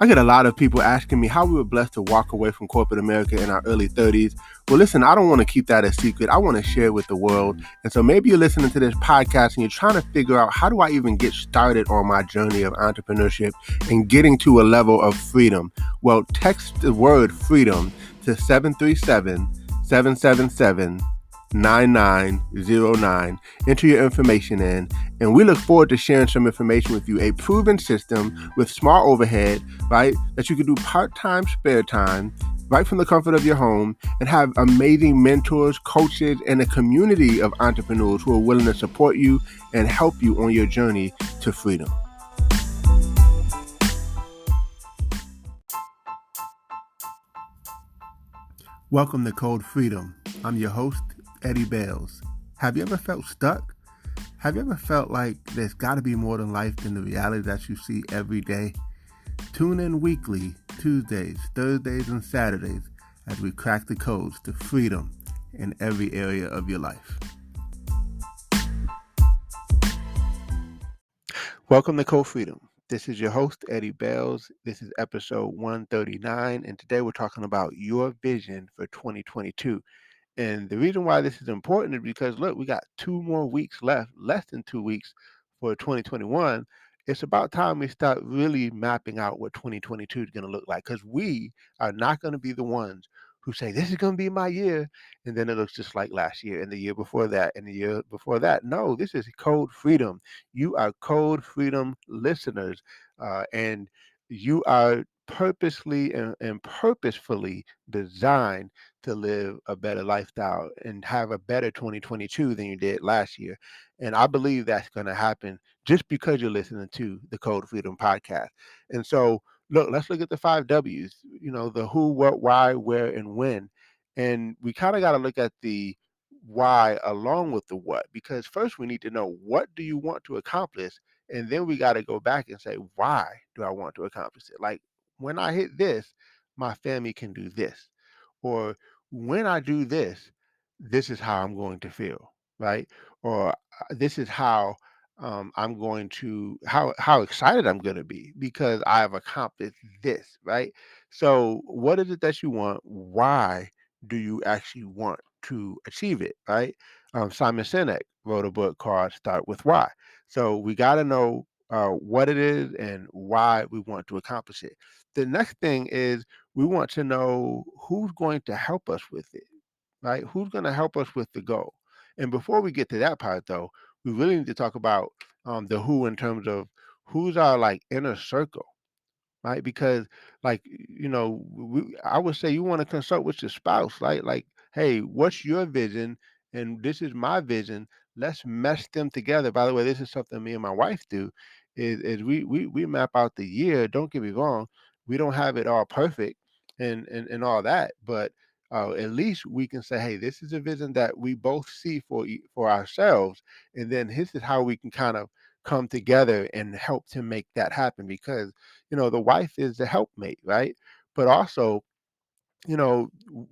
I get a lot of people asking me how we were blessed to walk away from corporate America in our early 30s. Well, listen, I don't want to keep that a secret. I want to share it with the world. And so maybe you're listening to this podcast and you're trying to figure out, how do I even get started on my journey of entrepreneurship and getting to a level of freedom? Well, text the word freedom to 737 777 9909. Enter your information in, and we look forward to sharing some information with you. A proven system with small overhead, right? That you can do part-time, spare time, right from the comfort of your home, and have amazing mentors, coaches, and a community of entrepreneurs who are willing to support you and help you on your journey to freedom. Welcome to Code Freedom. I'm your host, Eddie Bales. Have you ever felt stuck? Have you ever felt like there's got to be more than life than the reality that you see every day? Tune in weekly, Tuesdays, Thursdays, and Saturdays as we crack the codes to freedom in every area of your life. Welcome to Code Freedom. This is your host, Eddie Bales. This is episode 139, and today we're talking about your vision for 2022. And the reason why this is important is because, look, we got 2 more weeks left, less than 2 weeks for 2021. It's about time we start really mapping out what 2022 is going to look like, because we are not going to be the ones who say, this is going to be my year, and then it looks just like last year and the year before that and the year before that. No, this is Code Freedom. You are Code Freedom listeners, and you are purposely and purposefully designed to live a better lifestyle and have a better 2022 than you did last year. And I believe that's going to happen just because you're listening to the Code Freedom podcast. And so, look, let's look at the 5 W's, the who, what, why, where, and when. And we kind of got to look at the why along with the what, because first we need to know, what do you want to accomplish? And then we got to go back and say, why do I want to accomplish it? Like, when I hit this, my family can do this. Or when I do this, this is how I'm going to feel, right? Or this is how I'm going to, how excited I'm going to be because I've accomplished this, right? So, what is it that you want? Why do you actually want to achieve it, right? Simon Sinek wrote a book called "Start with Why." So we got to know what it is and why we want to accomplish it. The next thing is, we want to know who's going to help us with it, right? Who's going to help us with the goal? And before we get to that part, though, we really need to talk about the who, in terms of who's our like inner circle, right? Because, like, I would say you want to consult with your spouse, right? Like, hey, what's your vision? And this is my vision. Let's mesh them together. By the way, this is something me and my wife do. Is we map out the year. Don't get me wrong, we don't have it all perfect and all that, but at least we can say, hey, this is a vision that we both see for ourselves, and then this is how we can kind of come together and help to make that happen. Because the wife is the helpmate, right? But also,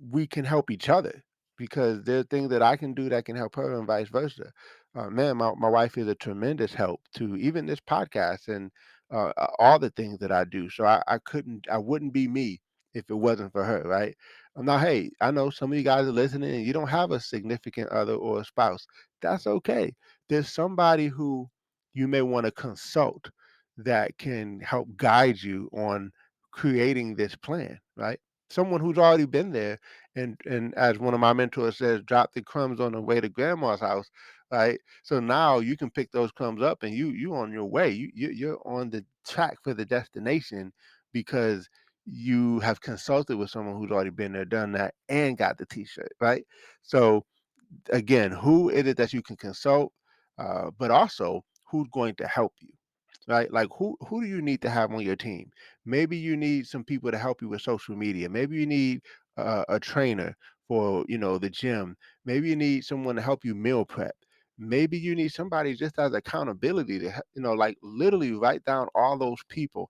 we can help each other, because there are things that I can do that can help her and vice versa. Man, my wife is a tremendous help to even this podcast and all the things that I do. So I wouldn't be me if it wasn't for her, right? Now, hey, I know some of you guys are listening and you don't have a significant other or a spouse. That's okay. There's somebody who you may want to consult that can help guide you on creating this plan, right? Someone who's already been there, and as one of my mentors says, drop the crumbs on the way to grandma's house, right? So now you can pick those crumbs up and you on your way. You're on the track for the destination, because you have consulted with someone who's already been there, done that, and got the t-shirt, right? So again, who is it that you can consult, but also who's going to help you, right? Like, who do you need to have on your team? Maybe you need some people to help you with social media. Maybe you need a trainer for the gym. Maybe you need someone to help you meal prep. Maybe you need somebody just as accountability to like, literally write down all those people.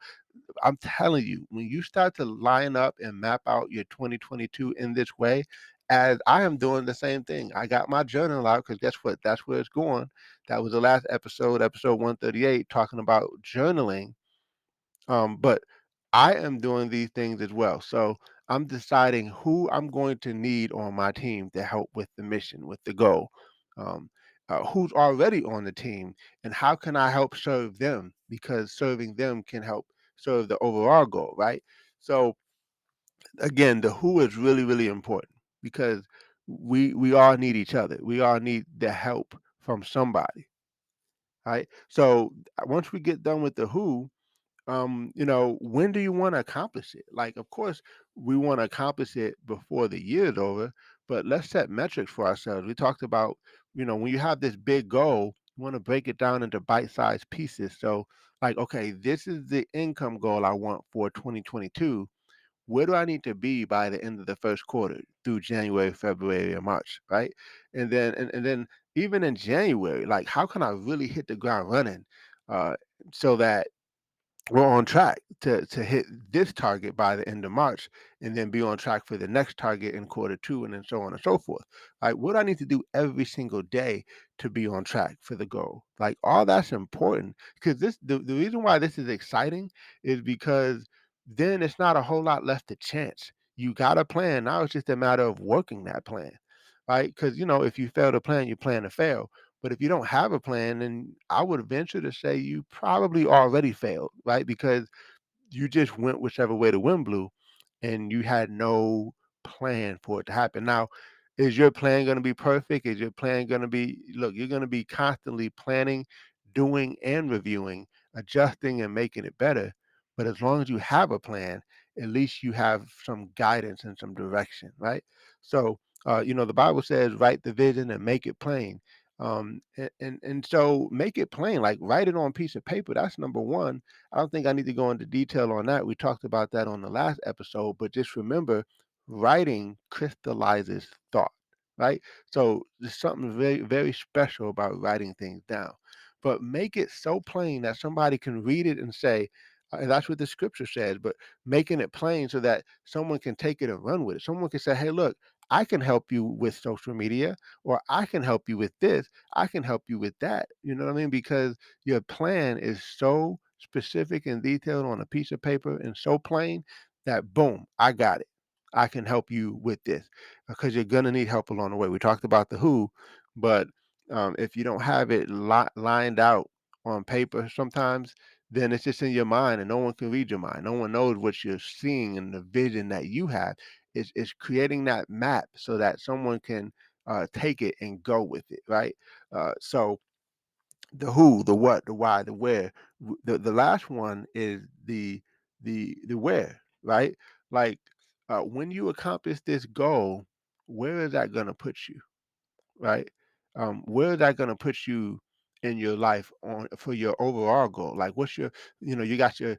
I'm telling you, when you start to line up and map out your 2022 in this way, as I am doing the same thing. I got my journal out, because guess what? That's where it's going. That was the last episode 138, talking about journaling. But I am doing these things as well. So I'm deciding who I'm going to need on my team to help with the mission, with the goal. Um, who's already on the team, and how can I help serve them? Because serving them can help serve the overall goal, right? So again, the who is really, really important because we all need each other. We all need the help from somebody, right? So once we get done with the who, when do you want to accomplish it? Like, of course, we want to accomplish it before the year is over, but let's set metrics for ourselves. We talked about, when you have this big goal, you want to break it down into bite-sized pieces. So, like, okay, this is the income goal I want for 2022. Where do I need to be by the end of the first quarter through January, February, or March, right? And then even in January, like, how can I really hit the ground running, uh, so that we're on track to hit this target by the end of March, and then be on track for the next target in quarter two, and then so on and so forth. Like, what do I need to do every single day to be on track for the goal? Like, all that's important because the reason why this is exciting is because then it's not a whole lot left to chance. You got a plan. Now it's just a matter of working that plan, right? Because if you fail to plan, you plan to fail. But if you don't have a plan, then I would venture to say you probably already failed, right? Because you just went whichever way the wind blew and you had no plan for it to happen. Now, is your plan going to be perfect? Is your plan going to be, look, you're going to be constantly planning, doing, and reviewing, adjusting, and making it better. But as long as you have a plan, at least you have some guidance and some direction, right? So, the Bible says, write the vision and make it plain. And so make it plain, like write it on a piece of paper. That's number one. I don't think I need to go into detail on that. We talked about that on the last episode, but just remember, writing crystallizes thought, right? So there's something very, very special about writing things down, but make it so plain that somebody can read it and say, and that's what the scripture says, but making it plain so that someone can take it and run with it. Someone can say, hey, look, I can help you with social media, or I can help you with this, I can help you with that. You know what I mean? Because your plan is so specific and detailed on a piece of paper and so plain that boom, I got it. I can help you with this because you're gonna need help along the way. We talked about the who, but if you don't have it lined out on paper, sometimes then it's just in your mind, and no one can read your mind. No one knows what you're seeing and the vision that you have. It's creating that map so that someone can take it and go with it, right? So the who, the what, the why, the where. The last one is the where, right? Like, when you accomplish this goal, where is that going to put you? Right? Where is that going to put you in your life on for your overall goal? Like, what's your, you got your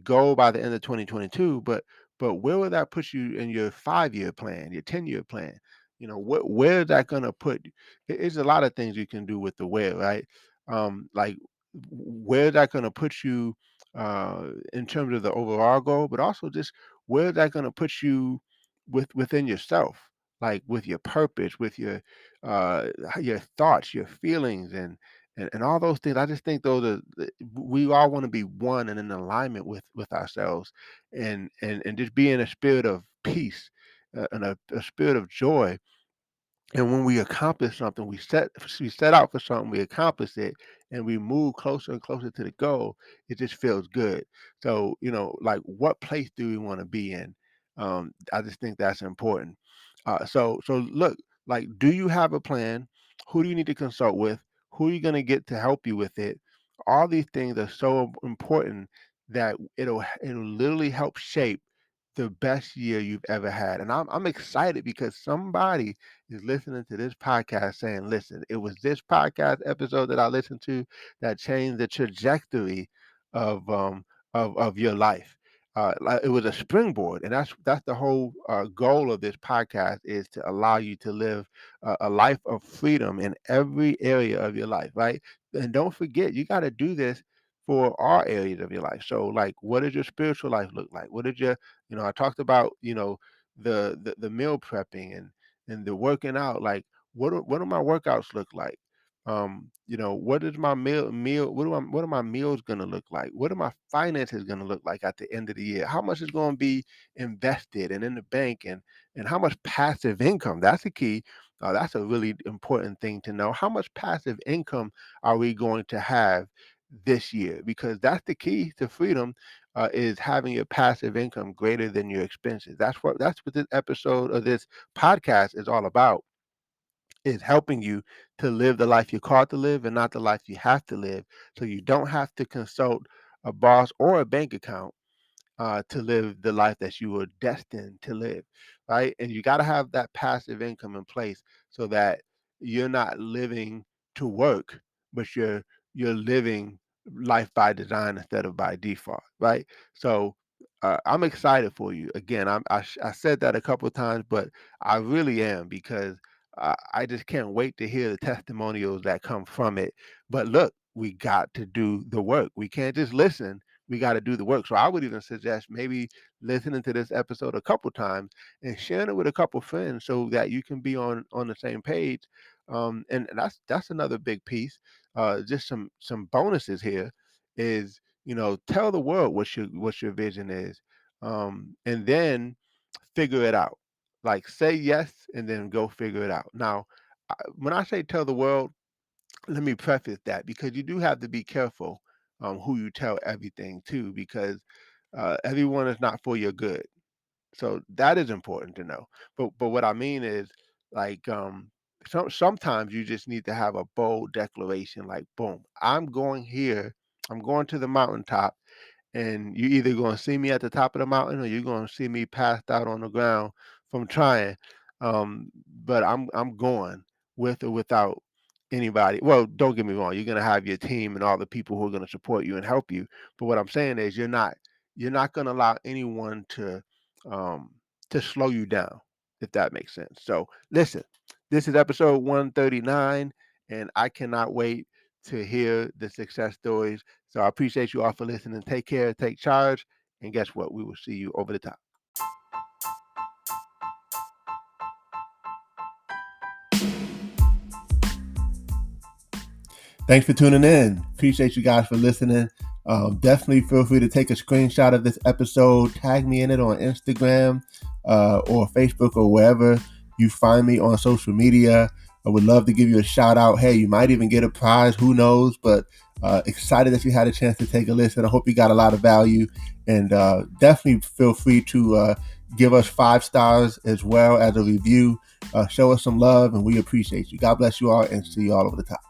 goal by the end of 2022, but where will that put you in your 5 year plan, your 10 year plan? Where is that going to put you? It's a lot of things you can do with the where, right? Like, where is that going to put you in terms of the overall goal, but also just where is that going to put you within yourself, like with your purpose, with your thoughts, your feelings, and all those things. I just think those are we all want to be one and in alignment with ourselves, and just be in a spirit of peace, and a spirit of joy. And when we accomplish something, we set out for something, we accomplish it, and we move closer and closer to the goal. It just feels good. So, like, what place do we want to be in? I just think that's important. So look, like, do you have a plan? Who do you need to consult with? Who are you going to get to help you with it? All these things are so important that it'll literally help shape the best year you've ever had. And I'm excited because somebody is listening to this podcast saying, listen, it was this podcast episode that I listened to that changed the trajectory of of your life. Like, it was a springboard, and that's the whole goal of this podcast, is to allow you to live a life of freedom in every area of your life, right? And don't forget, you got to do this for all areas of your life. So, like, what does your spiritual life look like? What did your, I talked about, the meal prepping and the working out. Like, what do my workouts look like? What is my what are my meals going to look like? What are my finances going to look like at the end of the year? How much is going to be invested and in the bank, and how much passive income? That's the key. That's a really important thing to know. How much passive income are we going to have this year? Because that's the key to freedom, is having your passive income greater than your expenses. That's what this episode of this podcast is all about, is helping you to live the life you're called to live and not the life you have to live. So you don't have to consult a boss or a bank account to live the life that you were destined to live, right? And you got to have that passive income in place so that you're not living to work, but you're living life by design instead of by default, right? So I'm excited for you. Again, I said that a couple of times, but I really am, because I just can't wait to hear the testimonials that come from it. But look, we got to do the work. We can't just listen, we got to do the work. So I would even suggest maybe listening to this episode a couple times and sharing it with a couple friends so that you can be on the same page. And that's another big piece. Just some bonuses here is, tell the world what your vision is, and then figure it out. Like, say yes and then go figure it out. Now, when I say tell the world, let me preface that, because you do have to be careful who you tell everything to, because everyone is not for your good. So that is important to know. But what I mean is, like, sometimes you just need to have a bold declaration, like, boom, I'm going here, I'm going to the mountaintop, and you either gonna see me at the top of the mountain or you're gonna see me passed out on the ground from trying. But I'm going with or without anybody. Well, don't get me wrong, you're gonna have your team and all the people who are gonna support you and help you. But what I'm saying is, you're not gonna allow anyone um to slow you down, if that makes sense. So listen, this is episode 139, and I cannot wait to hear the success stories. So I appreciate you all for listening. Take care, take charge, and guess what? We will see you over the top. Thanks for tuning in. Appreciate you guys for listening. Definitely feel free to take a screenshot of this episode, tag me in it on Instagram or Facebook or wherever you find me on social media. I would love to give you a shout out. Hey, you might even get a prize. Who knows? But excited that you had a chance to take a listen. I hope you got a lot of value. And definitely feel free to give us 5 stars as well as a review. Show us some love, and we appreciate you. God bless you all, and see you all over the top.